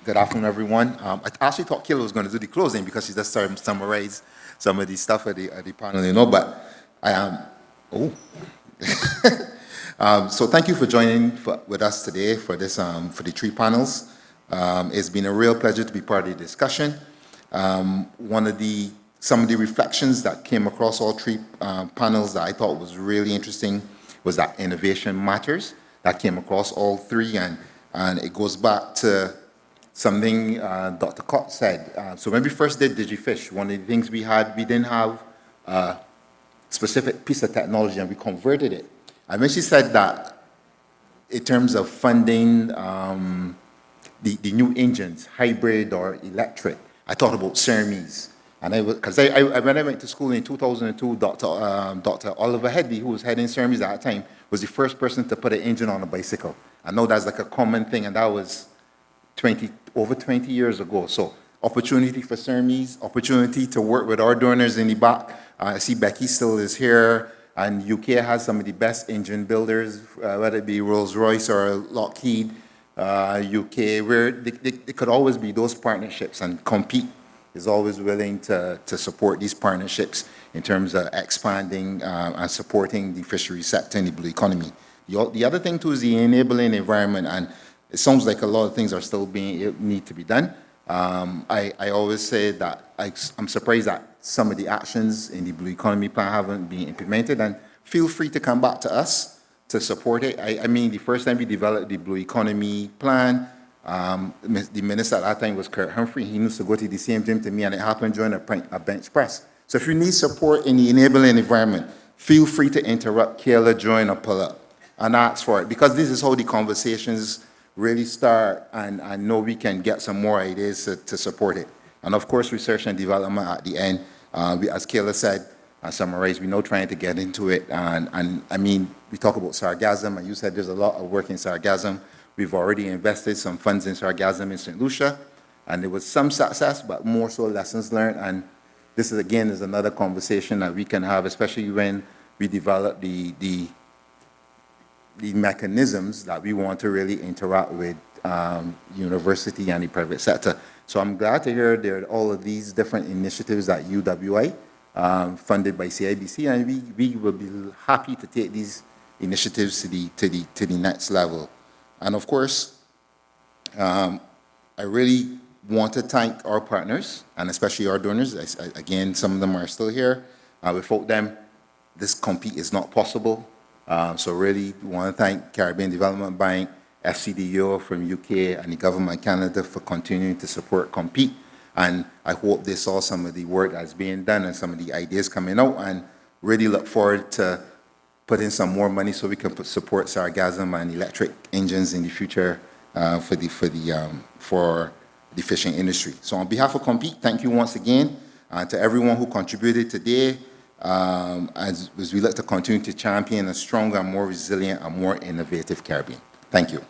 Good afternoon, everyone. I actually thought Kayla was going to do the closing because she just started to summarize some of the stuff at the panel, but I am. So thank you for joining with us today for this for the three panels. It's been a real pleasure to be part of the discussion. Some of the reflections that came across all three panels that I thought was really interesting was that innovation matters. That came across all three, and it goes back to something Dr. Cott said. So when we first did DigiFish, one of the things we didn't have a specific piece of technology, and we converted it. And when she said that, in terms of funding the new engines, hybrid or electric, I thought about CERMES. And when I went to school in 2002, Dr. Oliver Headley, who was heading CERMES at that time, was the first person to put an engine on a bicycle. I know that's like a common thing, and that was over 20 years ago. So opportunity for CERMES, opportunity to work with our donors in the back. I see Becky still is here, and UK has some of the best engine builders, whether it be Rolls-Royce or Lockheed, UK, where they could always be those partnerships, and Compete is always willing to support these partnerships in terms of expanding and supporting the fisheries sector in the blue economy. The other thing too is the enabling environment, and it sounds like a lot of things are still need to be done. I always say that I'm surprised that some of the actions in the Blue Economy Plan haven't been implemented, and feel free to come back to us to support it. I mean, the first time we developed the Blue Economy Plan, the minister at that time was Kurt Humphrey. He used to go to the same gym to me, and it happened during a bench press. So if you need support in the enabling environment, feel free to interrupt, Kayla, join, or pull up, and ask for it, because this is how the conversations really start, and I know we can get some more ideas to support it. And of course, research and development at the end. As Kayla said, I summarized, we're now trying to get into it. And I mean, we talk about sargassum, and you said there's a lot of work in sargassum. We've already invested some funds in sargassum in St. Lucia, and there was some success, but more so lessons learned. And this is, again, is another conversation that we can have, especially when we develop the mechanisms that we want to really interact with university and the private sector. So I'm glad to hear there are all of these different initiatives at UWI funded by CIBC, and we will be happy to take these initiatives to the next level. And of course, I really want to thank our partners, and especially our donors. Again, some of them are still here. Without them, this Compete is not possible. So really want to thank Caribbean Development Bank, FCDO from UK, and the government of Canada for continuing to support Compete. And I hope they saw some of the work that's being done and some of the ideas coming out, and really look forward to putting some more money so we can support sargassum and electric engines in the future for the fishing industry. So on behalf of Compete, thank you once again to everyone who contributed today. As we look to continue to champion a stronger, more resilient, and more innovative Caribbean. Thank you.